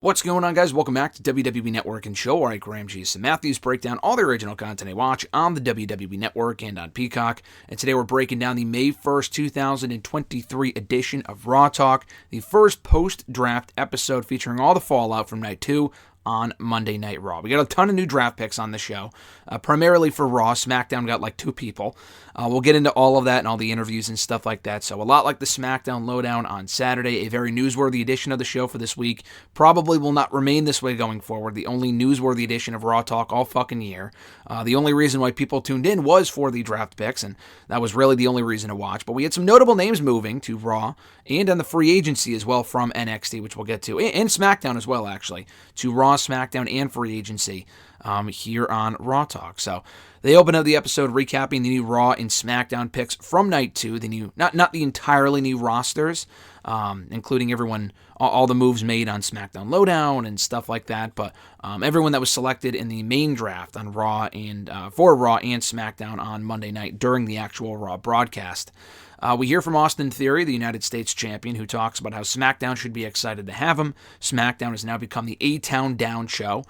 What's going on, guys? Welcome back to WWE Network and Show, where I, Graham G. Matthews, break down all the original content I watch on the WWE Network and on Peacock. And today we're breaking down the May 1st, 2023 edition of Raw Talk, the first post-draft episode featuring all the fallout from Night 2 on Monday Night Raw. We got a ton of new draft picks on the show, primarily for Raw. SmackDown got like 2 people. We'll get into all of that and all the interviews and stuff like that. So a lot like the SmackDown Lowdown on Saturday, a very newsworthy edition of the show for this week. Probably will not remain this way going forward. The only newsworthy edition of Raw Talk all fucking year. The only reason why people tuned in was for the draft picks, and that was really the only reason to watch. But we had some notable names moving to Raw and on the free agency as well from NXT, which we'll get to, and SmackDown as well, actually, to Raw, SmackDown, and free agency here on Raw Talk. So they open up the episode recapping the new Raw and SmackDown picks from Night 2, the new, not the entirely new rosters, including everyone, all the moves made on SmackDown Lowdown and stuff like that, but everyone that was selected in the main draft on Raw and for Raw and SmackDown on Monday night during the actual Raw broadcast. We hear from Austin Theory, the United States champion, who talks about how SmackDown should be excited to have him. SmackDown has now become the A-Town Down show.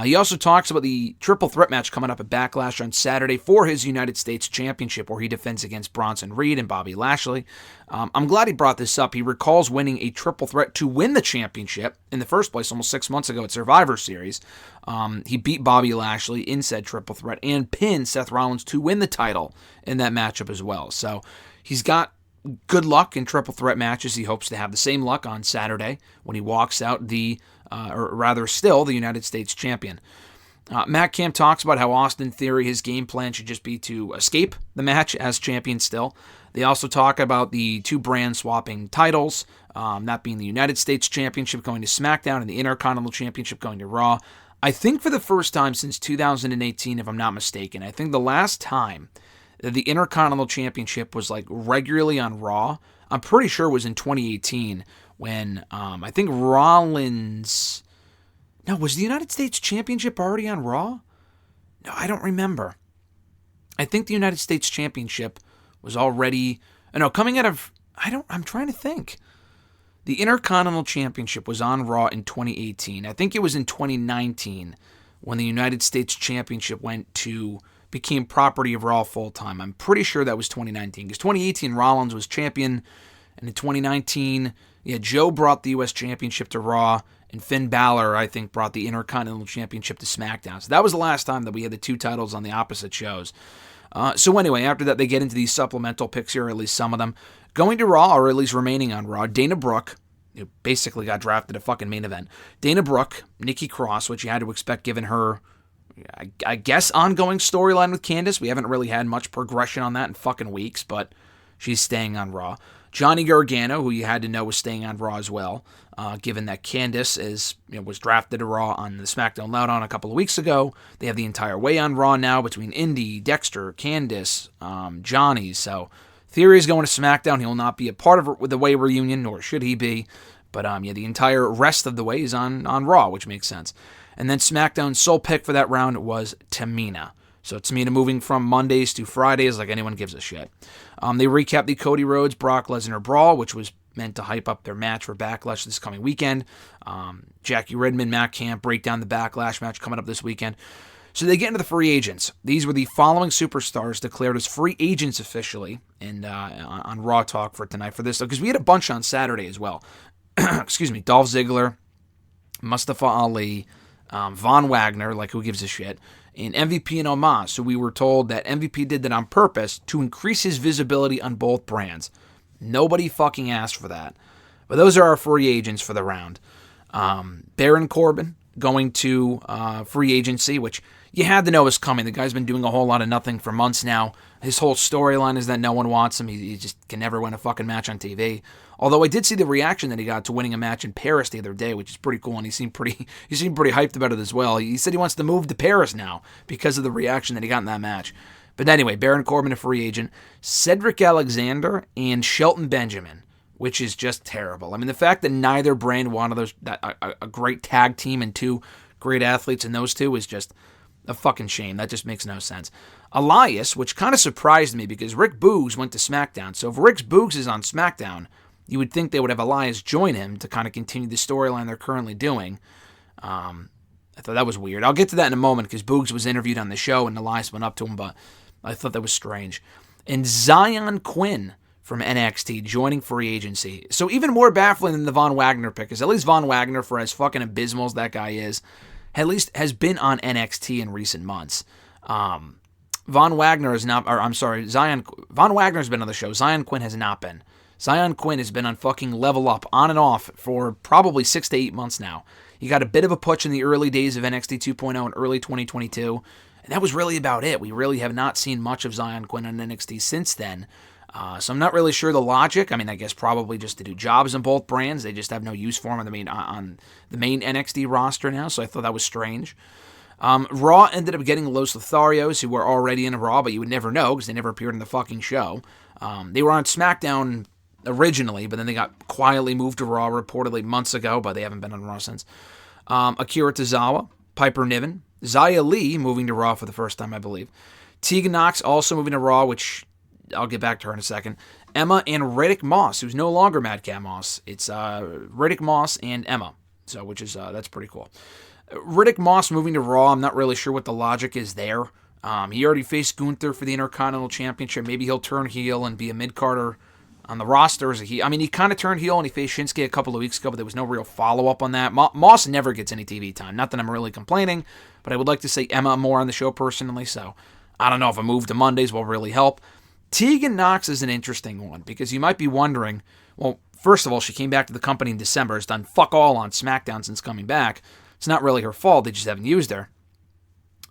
He also talks about the triple threat match coming up at Backlash on Saturday for his United States Championship, where he defends against Bronson Reed and Bobby Lashley. I'm glad he brought this up. He recalls winning a triple threat to win the championship in the first place almost 6 months ago at Survivor Series. He beat Bobby Lashley in said triple threat and pinned Seth Rollins to win the title in that matchup as well. So he's got good luck in triple threat matches. He hopes to have the same luck on Saturday when he walks out still the United States champion. Matt Camp talks about how Austin Theory, his game plan should just be to escape the match as champion still. They also talk about the 2 brand swapping titles, that being the United States Championship going to SmackDown and the Intercontinental Championship going to Raw. I think for the first time since 2018, if I'm not mistaken, I think the last time that the Intercontinental Championship was like regularly on Raw, I'm pretty sure it was in 2018 when I think Rollins... No, was the United States Championship already on Raw? No, I don't remember. I think the United States Championship was already... No, coming out of... I'm trying to think. The Intercontinental Championship was on Raw in 2018. I think it was in 2019 when the United States Championship became property of Raw full-time. I'm pretty sure that was 2019, because 2018 Rollins was champion, and in 2019, Joe brought the U.S. Championship to Raw, and Finn Balor, I think, brought the Intercontinental Championship to SmackDown. So that was the last time that we had the 2 titles on the opposite shows. So anyway, after that, they get into these supplemental picks here, or at least some of them. Going to Raw, or at least remaining on Raw, Dana Brooke, who basically got drafted at fucking main event. Dana Brooke, Nikki Cross, which you had to expect given her, I guess, ongoing storyline with Candice. We haven't really had much progression on that in fucking weeks, but she's staying on Raw. Johnny Gargano, who you had to know was staying on Raw as well, given that Candice was drafted to Raw on the SmackDown Lowdown a couple of weeks ago. They have the entire way on Raw now between Indy, Dexter, Candice, Johnny. So Theory is going to SmackDown. He will not be a part of the Way reunion, nor should he be. But the entire rest of the way is on Raw, which makes sense. And then SmackDown's sole pick for that round was Tamina. So Tamina moving from Mondays to Fridays like anyone gives a shit. They recap the Cody Rhodes, Brock Lesnar brawl, which was meant to hype up their match for Backlash this coming weekend. Jackie Redmond, Matt Camp break down the Backlash match coming up this weekend. So they get into the free agents. These were the following superstars declared as free agents officially and on Raw Talk for tonight for this, because we had a bunch on Saturday as well. Excuse me, Dolph Ziggler, Mustafa Ali, Von Wagner, like who gives a shit, and MVP and Omos. So we were told that MVP did that on purpose to increase his visibility on both brands. Nobody fucking asked for that. But those are our free agents for the round. Baron Corbin going to free agency, which you had to know was coming. The guy's been doing a whole lot of nothing for months now. His whole storyline is that no one wants him. He just can never win a fucking match on TV. Although I did see the reaction that he got to winning a match in Paris the other day, which is pretty cool, and he seemed pretty hyped about it as well. He said he wants to move to Paris now because of the reaction that he got in that match. But anyway, Baron Corbin, a free agent, Cedric Alexander, and Shelton Benjamin, which is just terrible. I mean, the fact that neither brand wanted a great tag team and 2 great athletes in those 2 is just a fucking shame. That just makes no sense. Elias, which kind of surprised me because Rick Boogs went to SmackDown. So if Rick Boogs is on SmackDown, you would think they would have Elias join him to kind of continue the storyline they're currently doing. I thought that was weird. I'll get to that in a moment because Boogs was interviewed on the show and Elias went up to him, but I thought that was strange. And Zion Quinn from NXT joining free agency. So even more baffling than the Von Wagner pick is at least Von Wagner, for as fucking abysmal as that guy is, at least has been on NXT in recent months. Von Wagner's been on the show. Zion Quinn has not been. Zion Quinn has been on fucking Level Up on and off for probably 6 to 8 months now. He got a bit of a push in the early days of NXT 2.0 in early 2022, and that was really about it. We really have not seen much of Zion Quinn on NXT since then. So I'm not really sure the logic. I mean, I guess probably just to do jobs in both brands. They just have no use for him on the main NXT roster now, so I thought that was strange. Raw ended up getting Los Lotharios, who were already in Raw, but you would never know because they never appeared in the fucking show. They were on SmackDown originally, but then they got quietly moved to Raw reportedly months ago, but they haven't been on Raw since. Akira Tozawa, Piper Niven, Xia Li moving to Raw for the first time, I believe. Tegan Nox also moving to Raw, which I'll get back to her in a second. Emma and Riddick Moss, who's no longer Madcap Moss. It's Riddick Moss and Emma, so which is that's pretty cool. Riddick Moss moving to Raw, I'm not really sure what the logic is there. He already faced Gunther for the Intercontinental Championship. Maybe he'll turn heel and be a mid-carder on the roster as a heel. I mean, he kind of turned heel and he faced Shinsuke a couple of weeks ago, but there was no real follow-up on that. Moss never gets any TV time. Not that I'm really complaining, but I would like to see Emma more on the show personally, so I don't know if a move to Mondays will really help. Tegan Nox is an interesting one because you might be wondering, well, first of all, she came back to the company in December, has done fuck all on SmackDown since coming back. It's not really her fault, they just haven't used her.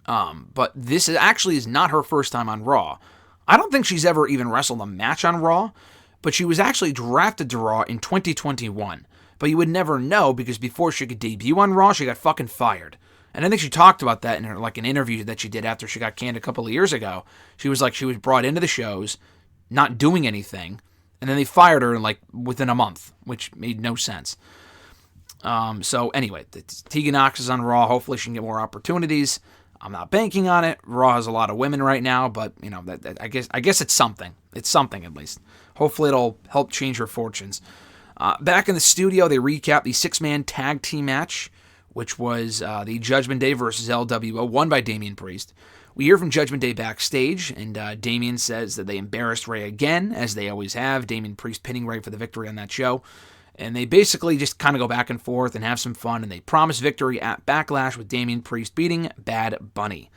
But this is not her first time on Raw. I don't think she's ever even wrestled a match on Raw, but she was actually drafted to Raw in 2021. But you would never know because before she could debut on Raw, she got fucking fired. And I think she talked about that in her, an interview that she did after she got canned a couple of years ago. She was brought into the shows, not doing anything, and then they fired her within a month, which made no sense. So anyway, Tegan Nox is on Raw. Hopefully she can get more opportunities. I'm not banking on it. Raw has a lot of women right now, but I guess it's something. It's something at least. Hopefully it'll help change her fortunes. Back in the studio, they recap the 6-man tag team match, which was the Judgment Day versus LWO, won by Damian Priest. We hear from Judgment Day backstage, and Damian says that they embarrassed Ray again, as they always have. Damian Priest pinning Ray for the victory on that show. And they basically just kind of go back and forth and have some fun, and they promise victory at Backlash with Damian Priest beating Bad Bunny.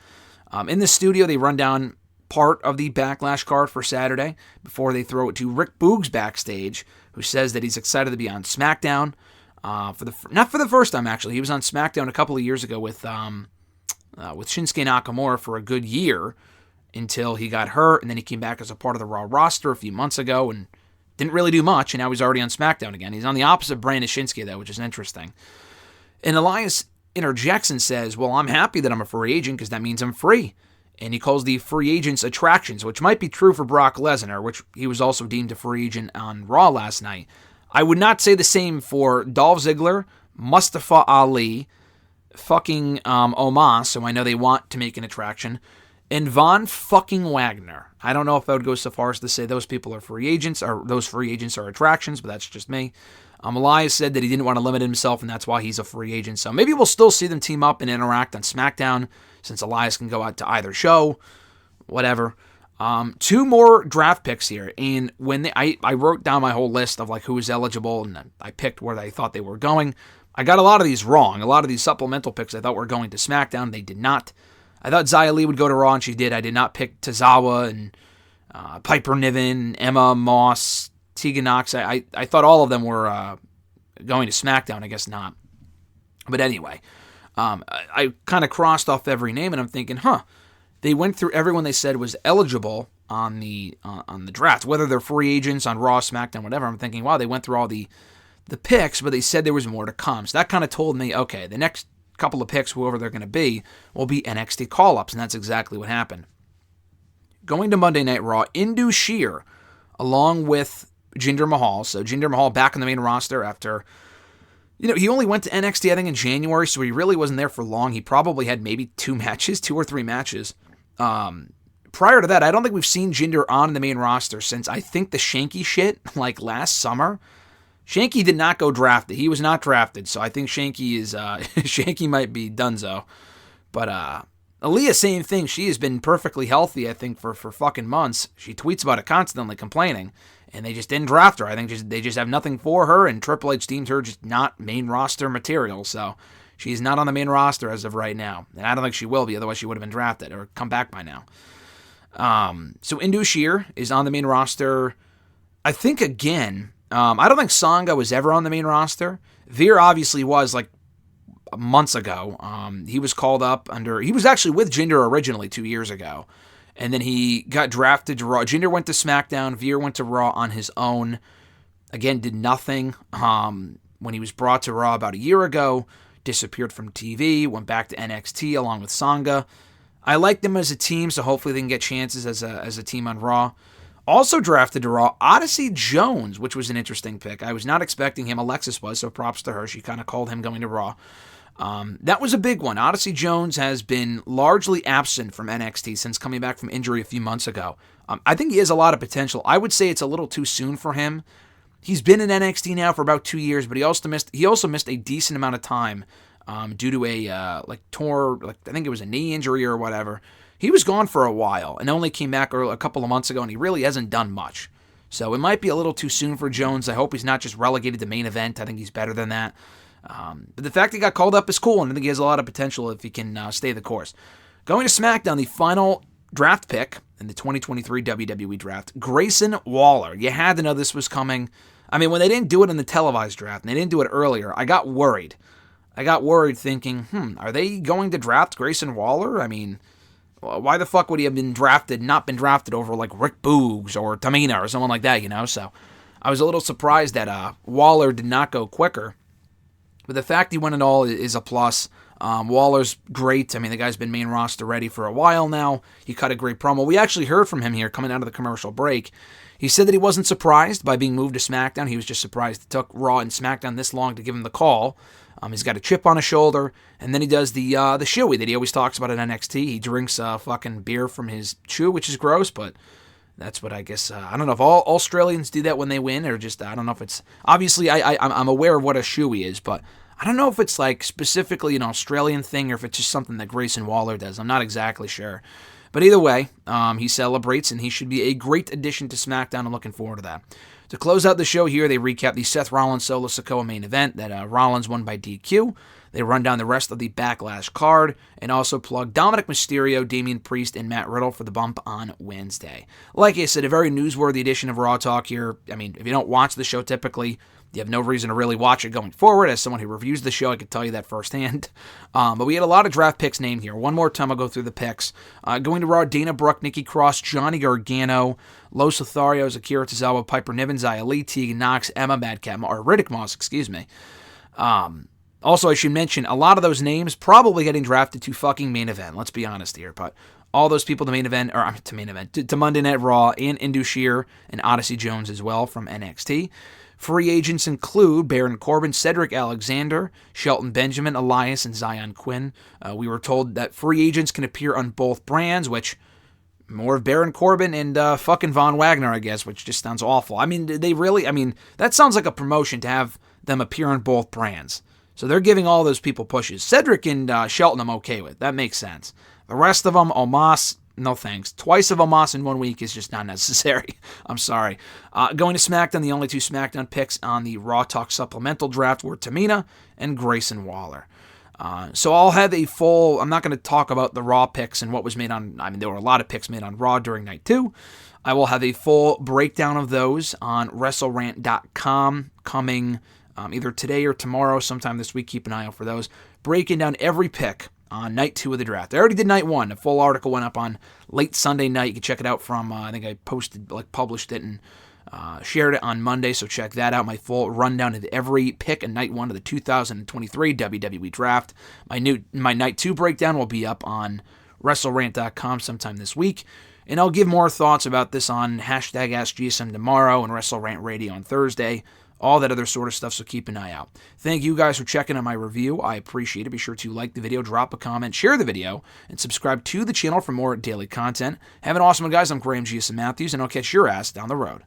In the studio, they run down part of the Backlash card for Saturday before they throw it to Rick Boogs backstage, who says that he's excited to be on SmackDown. Not for the first time, actually. He was on SmackDown a couple of years ago with Shinsuke Nakamura for a good year until he got hurt, and then he came back as a part of the Raw roster a few months ago and didn't really do much, and now he's already on SmackDown again. He's on the opposite brand as Shinsuke, though, which is interesting. And Elias interjects and says, well, I'm happy that I'm a free agent because that means I'm free. And he calls the free agents attractions, which might be true for Brock Lesnar, which he was also deemed a free agent on Raw last night. I would not say the same for Dolph Ziggler, Mustafa Ali, fucking Omos, so I know they want to make an attraction, and Von fucking Wagner. I don't know if I would go so far as to say those people are free agents, or those free agents are attractions, but that's just me. Elias said that he didn't want to limit himself, and that's why he's a free agent. So maybe we'll still see them team up and interact on SmackDown, since Elias can go out to either show, whatever. 2 more draft picks here, and when I wrote down my whole list of who was eligible, and I picked where I thought they were going. I got a lot of these wrong. A lot of these supplemental picks I thought were going to SmackDown. They did not. I thought Xia Li would go to Raw, and she did. I did not pick Tozawa and Piper Niven, Emma, Moss, Tegan Nox. I thought all of them were going to SmackDown. I guess not. But anyway, I kind of crossed off every name, and I'm thinking, they went through everyone they said was eligible on the draft, whether they're free agents on Raw, SmackDown, whatever. I'm thinking, wow, they went through all the picks, but they said there was more to come. So that kind of told me, okay, the next couple of picks, whoever they're going to be, will be NXT call-ups, and that's exactly what happened. Going to Monday Night Raw, Indu Sheer, along with Jinder Mahal. So Jinder Mahal back on the main roster after, he only went to NXT, I think, in January, so he really wasn't there for long. He probably had maybe 2 or 3 matches. Prior to that, I don't think we've seen Jinder on the main roster since, I think, the Shanky shit, last summer. Shanky did not go drafted. He was not drafted, so I think Shanky is Shanky might be donezo. But Aaliyah, same thing. She has been perfectly healthy, I think, for fucking months. She tweets about it constantly, complaining, and they just didn't draft her. I think they just have nothing for her, and Triple H deemed her just not main roster material. So she's not on the main roster as of right now, and I don't think she will be. Otherwise, she would have been drafted or come back by now. So Indus Sher is on the main roster. I think again. I don't think Sangha was ever on the main roster. Veer obviously was like months ago. He was called up he was actually with Jinder originally 2 years ago. And then he got drafted to Raw. Jinder went to SmackDown. Veer went to Raw on his own. Again, did nothing. When he was brought to Raw about a year ago, disappeared from TV, went back to NXT along with Sangha. I like them as a team, so hopefully they can get chances as a team on Raw. Also drafted to Raw, Odyssey Jones, which was an interesting pick. I was not expecting him. Alexis was, so props to her. She kind of called him going to Raw. That was a big one. Odyssey Jones has been largely absent from NXT since coming back from injury a few months ago. I think he has a lot of potential. I would say it's a little too soon for him. He's been in NXT now for about 2 years, but he also missed a decent amount of time due to a I think it was a knee injury or whatever. He was gone for a while and only came back a couple of months ago, and he really hasn't done much. So it might be a little too soon for Jones. I hope he's not just relegated to main event. I think he's better than that. But the fact he got called up is cool, and I think he has a lot of potential if he can stay the course. Going to SmackDown, the final draft pick in the 2023 WWE Draft, Grayson Waller. You had to know this was coming. I mean, when they didn't do it in the televised draft, and they didn't do it earlier, I got worried. Thinking, are they going to draft Grayson Waller? I mean, why the fuck would he have not been drafted over like Rick Boogs or Tamina or someone like that, So I was a little surprised that Waller did not go quicker. But the fact he went at all is a plus. Waller's great. I mean, the guy's been main roster ready for a while now. He cut a great promo. We actually heard from him here coming out of the commercial break. He said that he wasn't surprised by being moved to SmackDown. He was just surprised it took Raw and SmackDown this long to give him the call. He's got a chip on his shoulder, and then he does the shoey that he always talks about at NXT. He drinks fucking beer from his shoe, which is gross, but that's what I guess. I don't know if all Australians do that when they win, or just I don't know if it's obviously I'm aware of what a shoey is, but I don't know if it's like specifically an Australian thing or if it's just something that Grayson Waller does. I'm not exactly sure. But either way, he celebrates, and he should be a great addition to SmackDown. I'm looking forward to that. To close out the show here, they recap the Seth Rollins Solo Sikoa main event that Rollins won by DQ. They run down the rest of the Backlash card and also plug Dominic Mysterio, Damian Priest, and Matt Riddle for the bump on Wednesday. Like I said, a very newsworthy edition of Raw Talk here. I mean, if you don't watch the show typically, you have no reason to really watch it going forward. As someone who reviews the show, I can tell you that firsthand. But we had a lot of draft picks named here. One more time, I'll go through the picks. Going to Raw, Dana Brooke, Nikki Cross, Johnny Gargano, Los Lotharios, Akira Tozawa, Piper Niven, Xia Li, Tegan Knox, Emma, or Riddick Moss, excuse me. Also, I should mention, a lot of those names probably getting drafted to fucking main event. Let's be honest here. But all those people to Monday Night Raw, and Indus Sher and Odyssey Jones as well from NXT. Free agents include Baron Corbin, Cedric Alexander, Shelton Benjamin, Elias, and Zion Quinn. We were told that free agents can appear on both brands, which more of Baron Corbin and fucking Von Wagner, I guess, which just sounds awful. I mean, that sounds like a promotion to have them appear on both brands. So they're giving all those people pushes. Cedric and Shelton I'm okay with. That makes sense. The rest of them, Omos, no thanks. Twice of Omos in 1 week is just not necessary. I'm sorry. Going to SmackDown, the only two SmackDown picks on the Raw Talk Supplemental Draft were Tamina and Grayson Waller. So I'll have a full, I'm not going to talk about the Raw picks and what was made on, there were a lot of picks made on Raw during night 2. I will have a full breakdown of those on WrestleRant.com coming either today or tomorrow, sometime this week. Keep an eye out for those. Breaking down every pick on night 2 of the draft. I already did night 1. A full article went up on late Sunday night. You can check it out from, I think I published it and shared it on Monday, so check that out. My full rundown of every pick in night 1 of the 2023 WWE Draft. My night 2 breakdown will be up on WrestleRant.com sometime this week. And I'll give more thoughts about this on #AskGSM tomorrow and WrestleRant Radio on Thursday. All that other sort of stuff, so keep an eye out. Thank you guys for checking out my review. I appreciate it. Be sure to like the video, drop a comment, share the video, and subscribe to the channel for more daily content. Have an awesome one, guys. I'm Graham GSM Matthews, and I'll catch your ass down the road.